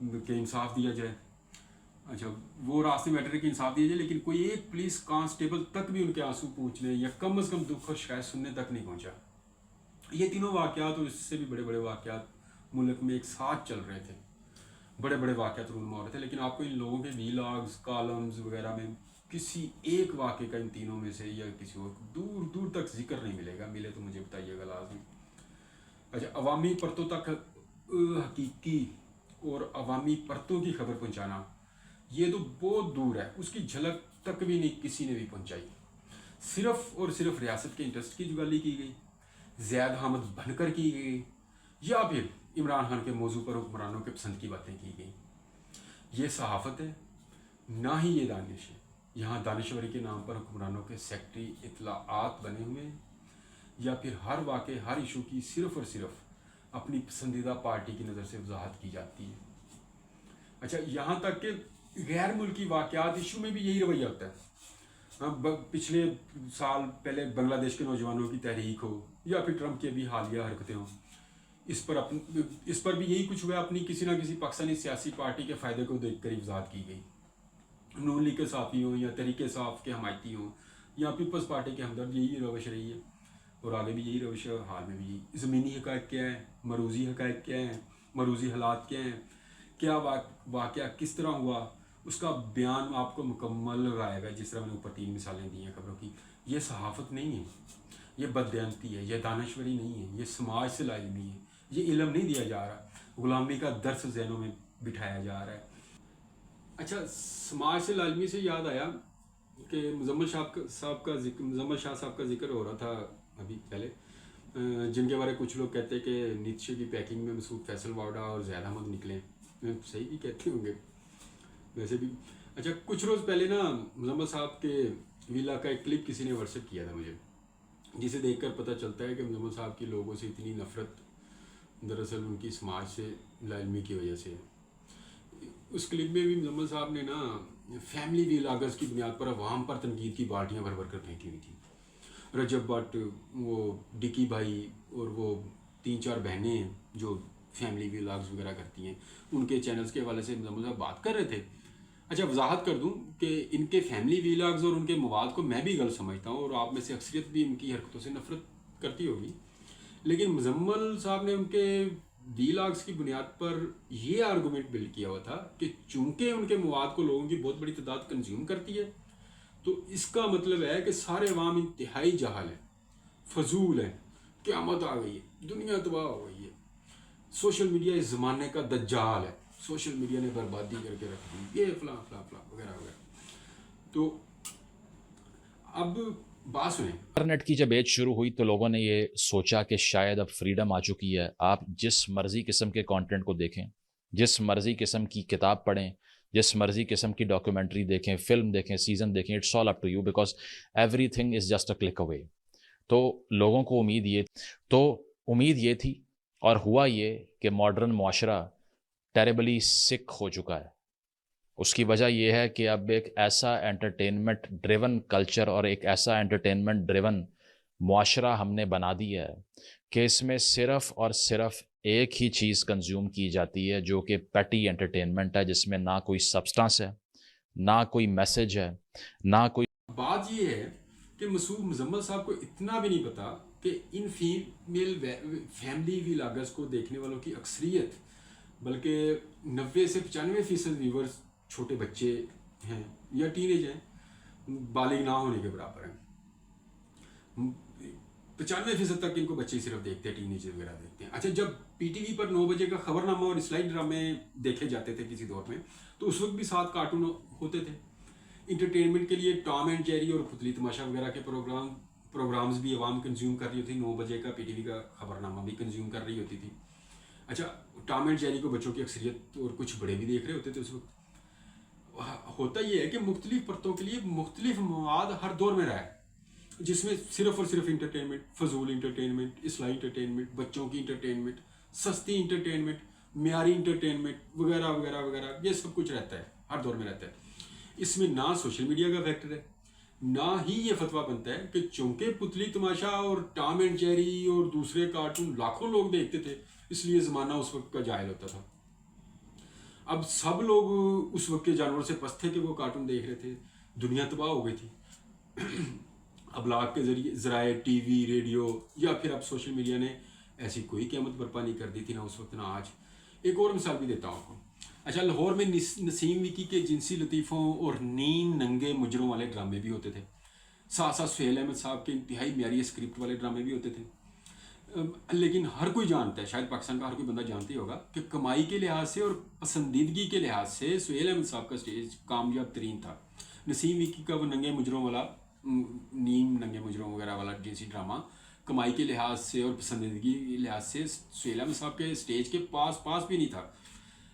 کہ انصاف دیا جائے. اچھا وہ راستے میں کہ انصاف دیا جائے, لیکن کوئی ایک پولیس کانسٹیبل تک بھی ان کے آنسو پوچھنے یا کم از کم دکھ اور شکایت سننے تک نہیں پہنچا. یہ تینوں واقعات اور اس سے بھی بڑے بڑے واقعات ملک میں ایک ساتھ چل رہے تھے, بڑے بڑے واقعات رونما ہو رہے تھے, لیکن آپ کو ان لوگوں کے ویلاگز کالمز وغیرہ میں کسی ایک واقعے کا ان تینوں میں سے یا کسی اور دور دور تک ذکر نہیں ملے گا. ملے تو مجھے بتائیے گا لازمی. اچھا عوامی پرتوں تک حقیقی اور عوامی پرتوں کی خبر پہنچانا یہ تو بہت دور ہے, اس کی جھلک تک بھی نہیں کسی نے بھی پہنچائی. صرف اور صرف ریاست کے انٹرسٹ کی جگالی کی گئی, زید حامد بن کر کی گئی, یا پھر عمران خان کے موضوع پر حکمرانوں کے پسند کی باتیں کی گئیں. یہ صحافت ہے نہ ہی یہ دانش ہے. یہاں دانشوری کے نام پر حکمرانوں کے سیکٹری اطلاعات بنے ہوئے ہیں, یا پھر ہر واقعے ہر ایشو کی صرف اور صرف اپنی پسندیدہ پارٹی کی نظر سے وضاحت کی جاتی ہے. اچھا یہاں تک کہ غیر ملکی واقعات ایشو میں بھی یہی رویہ ہوتا ہے. پچھلے سال پہلے بنگلہ دیش کے نوجوانوں کی تحریک ہو یا پھر ٹرمپ کی ابھی حالیہ حرکتیں ہوں, اس پر بھی یہی کچھ ہوا. اپنی کسی نہ کسی پاکستانی سیاسی پارٹی کے فائدے کو دیکھ کر وضاحت کی گئی. نون لیگ کے صحافی ہوں یا تحریک انصاف کے حمایتی ہوں یا پیپلز پارٹی کے ہمدرد, یہی روش رہی ہے اور آگے بھی یہی روش ہے, حال میں بھی یہی. زمینی حقائق کیا ہیں, مروزی حقائق کیا ہیں, مروزی حالات کیا ہیں, کیا واقعہ کس طرح ہوا, اس کا بیان آپ کو مکمل لگائے گا. جس طرح میں نے اوپر 3 مثالیں دی ہیں خبروں کی. یہ صحافت نہیں ہے, یہ بددیانتی ہے, یہ دانشوری نہیں ہے, یہ سماج سے لازمی ہے. یہ علم نہیں دیا جا رہا, غلامی کا درس ذہنوں میں بٹھایا جا رہا ہے. اچھا سماج سے لازمی سے یاد آیا کہ مزمل شاہ صاحب کا ذکر ہو رہا تھا ابھی پہلے, جن کے بارے کچھ لوگ کہتے ہیں کہ نیتشے کی پیکنگ میں مسعود فیصل واوڈا اور زید احمد نکلے. صحیح بھی کہتے ہوں گے ویسے بھی. اچھا کچھ روز پہلے نا مزمل صاحب کے ویلا کا ایک کلپ کسی نے واٹسپ کیا تھا مجھے, جسے دیکھ کر پتہ چلتا ہے کہ مزمل صاحب کی لوگوں سے اتنی نفرت دراصل ان کی سماج سے لاعلمی کی وجہ سے. اس کلپ میں بھی مزمل صاحب نے نا فیملی ویلاگرز کی بنیاد پر عوام پر تنقید کی بالٹیاں بھر بھر کر پھینکی ہوئی تھی. رجب بٹ, وہ ڈکی بھائی اور وہ 3-4 بہنیں ہیں جو فیملی ویلاگز وغیرہ کرتی ہیں, ان کے چینلز کے حوالے سے مزمل صاحب بات کر رہے تھے. اچھا وضاحت کر دوں کہ ان کے فیملی ویلاگز اور ان کے مواد کو میں بھی غلط سمجھتا ہوں, اور آپ میں سے اکثریت بھی ان کی حرکتوں سے نفرت کرتی ہوگی. لیکن مزمل صاحب نے ان کے ویلاگز کی بنیاد پر یہ آرگومنٹ بلڈ کیا ہوا تھا کہ چونکہ ان کے مواد کو لوگوں کی بہت بڑی تعداد کنزیوم کرتی ہے, تو اس کا مطلب ہے کہ سارے عوام انتہائی جاہل ہیں, فضول ہیں, قیامت آ گئی ہے, دنیا تباہ ہو گئی ہے, سوشل میڈیا اس زمانے کا دجال ہے, سوشل میڈیا نے بربادی کر کے رکھ دی, یہ فلاں فلاں فلاں وغیرہ وغیرہ. تو اب بات سنیں. انٹرنیٹ کی جب ایج شروع ہوئی تو لوگوں نے یہ سوچا کہ شاید اب فریڈم آ چکی ہے, آپ جس مرضی قسم کے کانٹینٹ کو دیکھیں, جس مرضی قسم کی کتاب پڑھیں, جس مرضی قسم کی ڈاکیومنٹری دیکھیں, فلم دیکھیں, سیزن دیکھیں, it's all up to you because everything is just a click away. تو لوگوں کو امید یہ تھی, اور ہوا یہ کہ ماڈرن معاشرہ ٹیریبلی سک ہو چکا ہے. اس کی وجہ یہ ہے کہ اب ایک ایسا انٹرٹینمنٹ ڈریون کلچر اور ایک ایسا انٹرٹینمنٹ ڈریون معاشرہ ہم نے بنا دیا ہے کہ اس میں صرف اور صرف ایک ہی چیز کنزیوم کی جاتی ہے جو کہ پیٹی انٹرٹینمنٹ ہے, جس میں نہ کوئی سبسٹانس ہے, نہ کوئی میسج ہے, نہ کوئی. بات یہ ہے کہ مسعود مزمل صاحب کو اتنا بھی نہیں پتا کہ ان فیمیل فیملی ویلاگرز کو دیکھنے والوں کی اکثریت بلکہ 90 سے 95% ویورز چھوٹے بچے ہیں یا ٹین ایج ہیں, بالغ نہ ہونے کے برابر ہیں. 95% تک ان کو بچے صرف دیکھتے ہیں, ٹین ایج وغیرہ دیکھتے ہیں. اچھا جب پی ٹی وی پر 9 بجے کا خبر نامہ اور اسلائی ڈرامے دیکھے جاتے تھے کسی دور میں, تو اس وقت بھی 7 کارٹون ہوتے تھے. انٹرٹینمنٹ کے لیے ٹام اینڈ جیری اور پتلی تماشا وغیرہ کے پروگرامز بھی عوام کنزیوم کر رہی ہوتی تھی. 9 بجے کا پی ٹی وی کا خبر نامہ بھی کنزیوم کر رہی ہوتی تھی. اچھا ٹام اینڈ جیری کو بچوں کی اکثریت اور کچھ بڑے بھی دیکھ رہے ہوتے تھے اس وقت. ہوتا یہ ہے کہ مختلف پرتوں کے لیے مختلف مواد ہر دور میں رہا ہے, جس میں صرف اور صرف انٹرٹینمنٹ, فضول انٹرٹینمنٹ, اصلاحی انٹرٹینمنٹ, بچوں کی انٹرٹینمنٹ, سستی انٹرٹینمنٹ, معیاری انٹرٹینمنٹ وغیرہ وغیرہ وغیرہ, یہ سب کچھ رہتا ہے, ہر دور میں رہتا ہے. اس میں نہ سوشل میڈیا کا فیکٹر ہے, نہ ہی یہ فتویٰ بنتا ہے کہ چونکہ پتلی تماشا اور ٹام اینڈ جیری اور دوسرے کارٹون لاکھوں لوگ دیکھتے تھے اس لیے زمانہ اس وقت کا جاہل ہوتا تھا. اب سب لوگ اس وقت کے جانوروں سے پست تھے کہ وہ کارٹون دیکھ رہے تھے، دنیا تباہ ہو گئی تھی۔ ابلاغ کے ذریعے ذرائع ٹی وی ریڈیو یا پھر اب سوشل میڈیا نے ایسی کوئی قیامت برپا نہیں کر دی تھی، نہ اس وقت نہ آج۔ ایک اور مثال بھی دیتا ہوں آپ کو۔ اچھا، لاہور میں نسیم وکی کے جنسی لطیفوں اور نیم ننگے مجروں والے ڈرامے بھی ہوتے تھے، ساتھ ساتھ سہیل احمد صاحب کے انتہائی معیاری اسکرپٹ والے ڈرامے بھی ہوتے تھے۔ لیکن ہر کوئی جانتا ہے، شاید پاکستان کا ہر کوئی بندہ جانتے ہی ہوگا کہ کمائی کے لحاظ سے اور پسندیدگی کے لحاظ سے سہیل احمد صاحب کا سٹیج کامیاب ترین تھا۔ نسیم وکی کا وہ ننگے مجروں والا نیم ننگے مجروں وغیرہ والا جنسی ڈرامہ کمائی کے لحاظ سے اور پسندیدگی کے لحاظ سے سہیل احمد صاحب کے سٹیج کے پاس بھی نہیں تھا۔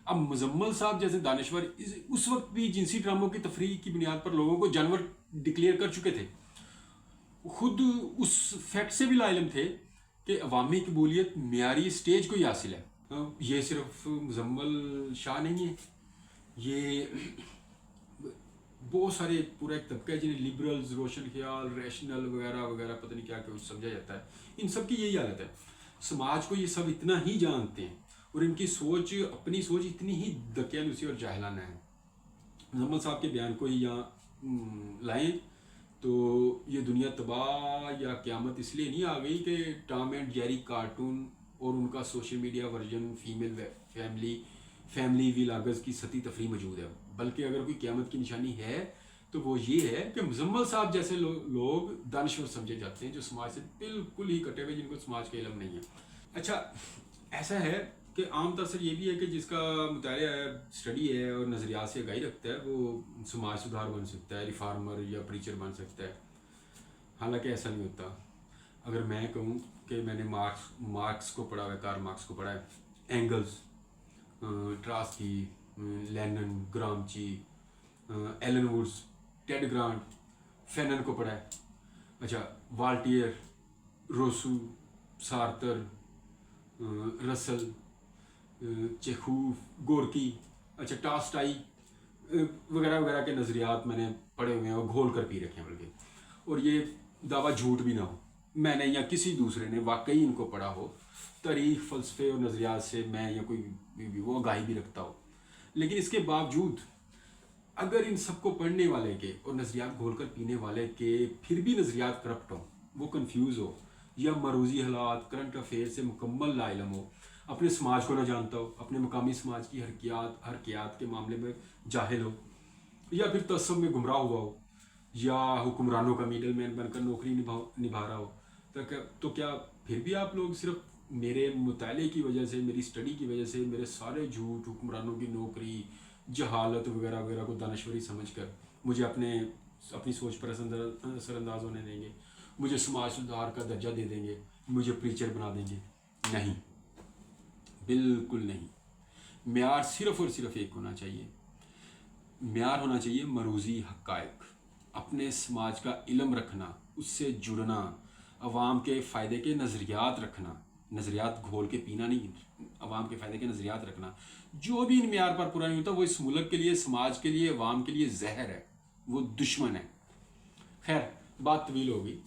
اب مزمل صاحب جیسے دانشور اس وقت بھی جنسی ڈراموں کی تفریح کی بنیاد پر لوگوں کو جانور ڈکلیئر کر چکے تھے، خود اس فیکٹ سے بھی لا علم تھے کہ عوامی قبولیت معیاری سٹیج کو ہی حاصل ہے۔ یہ صرف مزمل شاہ نہیں ہے، یہ بہت سارے پورا ایک طبقہ ہے جنہیں لبرلز، روشن خیال، ریشنل وغیرہ وغیرہ پتہ نہیں کیا کچھ سمجھا جاتا ہے، ان سب کی یہی حالت ہے۔ سماج کو یہ سب اتنا ہی جانتے ہیں اور ان کی سوچ، اپنی سوچ اتنی ہی دقیانوسی اور جاہلانہ ہے۔ مزمل صاحب کے بیان کو ہی یہاں لائیں تو یہ دنیا تباہ یا قیامت اس لیے نہیں آ گئی کہ ٹام اینڈ جیری کارٹون اور ان کا social media version female family vlogs کی سطحی تفریح موجود ہے، بلکہ اگر کوئی قیامت کی نشانی ہے تو وہ یہ ہے کہ مزمل صاحب جیسے لوگ دانشور سمجھے جاتے ہیں، جو سماج سے بالکل ہی کٹے ہوئے، جن کو سماج کا علم نہیں ہے۔ اچھا، ایسا ہے کہ عام طور سے یہ بھی ہے کہ جس کا مطالعہ ہے، اسٹڈی ہے اور نظریات سے آگاہی رکھتا ہے، وہ سماج سدھار بن سکتا ہے، ریفارمر یا پریچر بن سکتا ہے۔ حالانکہ ایسا نہیں ہوتا۔ اگر میں کہوں کہ میں نے مارکس کو پڑھا ہے، کارل مارکس کو پڑھا ہے، Engels, Trotsky, Lenin, Gramsci, Alan Woods, Ted Grant, Fanon کو پڑھا ہے، اچھا والٹیئر، روسو، سارتر، رسل، چیخوف، گورکی، اچھا ٹاسٹائی وغیرہ وغیرہ کے نظریات میں نے پڑھے ہوئے ہیں اور گھول کر پی رکھے ہیں بلکہ، اور یہ دعویٰ جھوٹ بھی نہ ہو، میں نے یا کسی دوسرے نے واقعی ان کو پڑھا ہو، تاریخ، فلسفے اور نظریات سے میں یا کوئی وہ آگاہی بھی رکھتا ہو، لیکن اس کے باوجود اگر ان سب کو پڑھنے والے کے اور نظریات گھول کر پینے والے کے پھر بھی نظریات کرپٹ ہوں، وہ کنفیوز ہو یا مروزی حالات، کرنٹ افیئر سے مکمل لا علم ہو، اپنے سماج کو نہ جانتا ہو، اپنے مقامی سماج کی حرکیات کے معاملے میں جاہل ہو، یا پھر تعصب میں گمراہ ہوا ہو، یا حکمرانوں کا میڈل مین بن کر نوکری نبھا رہا ہو، تو کیا پھر بھی آپ لوگ صرف میرے مطالعے کی وجہ سے، میری اسٹڈی کی وجہ سے، میرے سارے جھوٹ، حکمرانوں کی نوکری، جہالت وغیرہ وغیرہ کو دانشوری سمجھ کر مجھے اپنی سوچ پر اثر انداز ہونے دیں گے، مجھے سماج سدھار کا درجہ دے دیں گے، مجھے پریچر بنا دیں گے؟ نہیں، بالکل نہیں۔ معیار صرف اور صرف ایک ہونا چاہیے، معیار ہونا چاہیے مروزی حقائق، اپنے سماج کا علم رکھنا، اس سے جڑنا، عوام کے فائدے کے نظریات رکھنا، نظریات گھول کے پینا نہیں، عوام کے فائدے کے نظریات رکھنا۔ جو بھی ان معیار پر پورا نہیں ہوتا وہ اس ملک کے لیے، سماج کے لیے، عوام کے لیے زہر ہے، وہ دشمن ہے۔ خیر، بات طویل ہوگی۔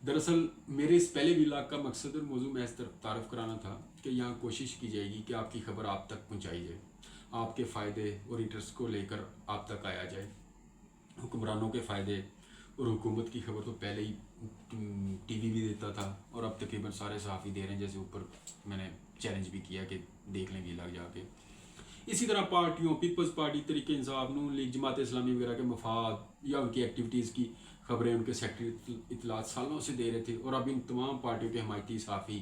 دراصل میرے اس پہلے ولاگ کا مقصد اور موضوع محض تعارف کرانا تھا کہ یہاں کوشش کی جائے گی کہ آپ کی خبر آپ تک پہنچائی جائے، آپ کے فائدے اور انٹرسٹ کو لے کر آپ تک آیا جائے۔ حکمرانوں کے فائدے اور حکومت کی خبر تو پہلے ہی ٹی وی بھی دیتا تھا اور اب تقریباً سارے صحافی دے رہے ہیں، جیسے اوپر میں نے چیلنج بھی کیا کہ دیکھ لیں ولاگ جا کے۔ اسی طرح پارٹیوں، پیپلز پارٹی، تحریک انصاف، نون لیگ، جماعت اسلامی وغیرہ کے مفاد یا ان کی ایکٹیویٹیز کی خبریں ان کے سیکٹری اطلاعات سالوں سے دے رہے تھے، اور اب ان تمام پارٹیوں کے حمایتی صحافی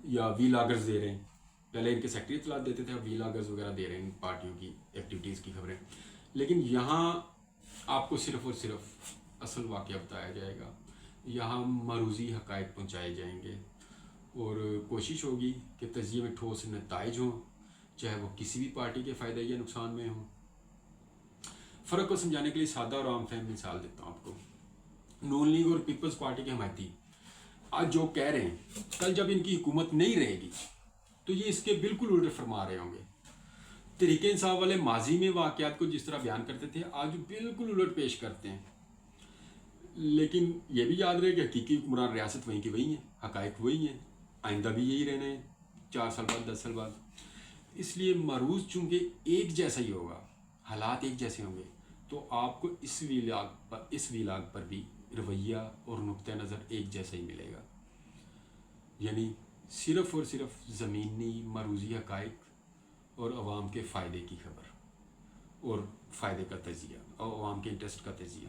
یا ویلاگرز دے رہے ہیں۔ پہلے ان کے سیکٹری اطلاعات دیتے تھے، اب ویلاگرز وغیرہ دے رہے ہیں ان پارٹیوں کی ایکٹیویٹیز کی خبریں۔ لیکن یہاں آپ کو صرف اور صرف اصل واقعہ بتایا جائے گا، یہاں مروزی حقائق پہنچائے جائیں گے، اور کوشش ہوگی کہ تجزیے میں ٹھوس نتائج ہوں، چاہے وہ کسی بھی پارٹی کے فائدے یا نقصان میں ہوں۔ فرق کو سمجھانے کے لیے سادہ اور عام فہم مثال دیتا ہوں آپ کو۔ نون لیگ اور پیپلز پارٹی کے حمایتی آج جو کہہ رہے ہیں، کل جب ان کی حکومت نہیں رہے گی تو یہ اس کے بالکل الٹ فرما رہے ہوں گے۔ تحریک انصاف والے ماضی میں واقعات کو جس طرح بیان کرتے تھے، آج بالکل الٹ پیش کرتے ہیں۔ لیکن یہ بھی یاد رہے کہ حقیقی حکمران ریاست وہیں کی وہیں ہیں، حقائق وہی ہیں، آئندہ بھی یہی رہنے ہیں، 4 سال بعد، 10 سال بعد۔ اس لیے معروض چونکہ ایک جیسا ہی ہوگا، حالات ایک جیسے ہوں گے، تو آپ کو اس ویلاگ پر بھی رویہ اور نقطہ نظر ایک جیسا ہی ملے گا، یعنی صرف اور صرف زمینی معروضی حقائق اور عوام کے فائدے کی خبر اور فائدے کا تجزیہ اور عوام کے انٹرسٹ کا تجزیہ،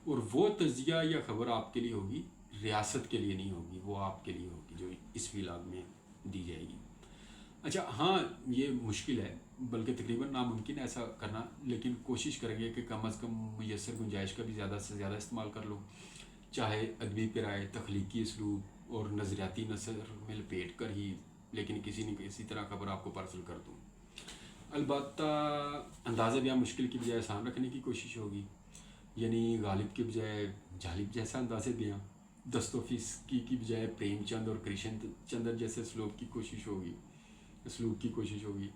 اور وہ تجزیہ یا خبر آپ کے لیے ہوگی، ریاست کے لیے نہیں ہوگی، وہ آپ کے لیے ہوگی جو اس ویلاگ میں دی جائے گی۔ اچھا ہاں، یہ مشکل ہے بلکہ تقریباً ناممکن ہے ایسا کرنا، لیکن کوشش کریں گے کہ کم از کم میسر گنجائش کا بھی زیادہ سے زیادہ استعمال کر لو، چاہے ادبی پیرائے، تخلیقی اسلوب اور نظریاتی نثر میں لپیٹ کر ہی، لیکن کسی نہ کسی طرح خبر آپ کو پارسل کر دوں۔ البتہ اندازہ بیان مشکل کی بجائے آسان رکھنے کی کوشش ہوگی، یعنی غالب کے بجائے جالب جیسا انداز بیان، دستوفسکی کی بجائے پریم چند اور کرشن چندر جیسے اسلوب کی کوشش ہوگی،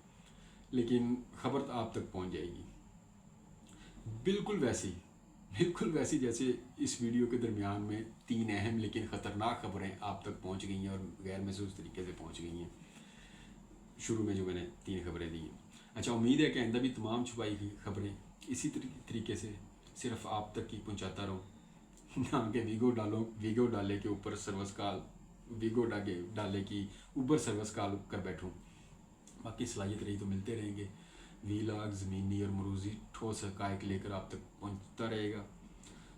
لیکن خبر آپ تک پہنچ جائے گی بالکل ویسی جیسے اس ویڈیو کے درمیان میں 3 اہم لیکن خطرناک خبریں آپ تک پہنچ گئی ہیں اور غیر محسوس طریقے سے پہنچ گئی ہیں شروع میں جو میں نے 3 خبریں دی ہیں۔ اچھا امید ہے کہ آئندہ بھی تمام چھپائی ہوئی خبریں اسی طریقے سے صرف آپ تک ہی پہنچاتا رہوں، نہ کہ ویگو ڈالے کے اوپر سروس کال کر بیٹھوں۔ باقی صلاحیت رہی تو ملتے رہیں گے، ویلاگ زمینی اور مروزی ٹھوس حقائق لے کر آپ تک پہنچتا رہے گا۔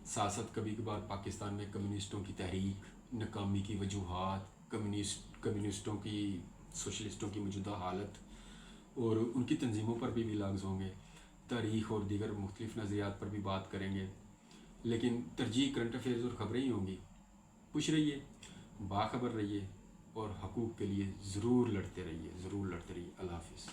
سیاست کبھی کبھار پاکستان میں کمیونسٹوں کی تحریک، ناکامی کی وجوہات، کمیونسٹوں کی سوشلسٹوں کی موجودہ حالت اور ان کی تنظیموں پر بھی ویلاگز ہوں گے، تاریخ اور دیگر مختلف نظریات پر بھی بات کریں گے، لیکن ترجیح کرنٹ افیئرز اور خبریں ہی ہوں گی۔ خوش رہیے، باخبر رہیے اور حقوق کے لیے ضرور لڑتے رہیے۔ اللہ حافظ۔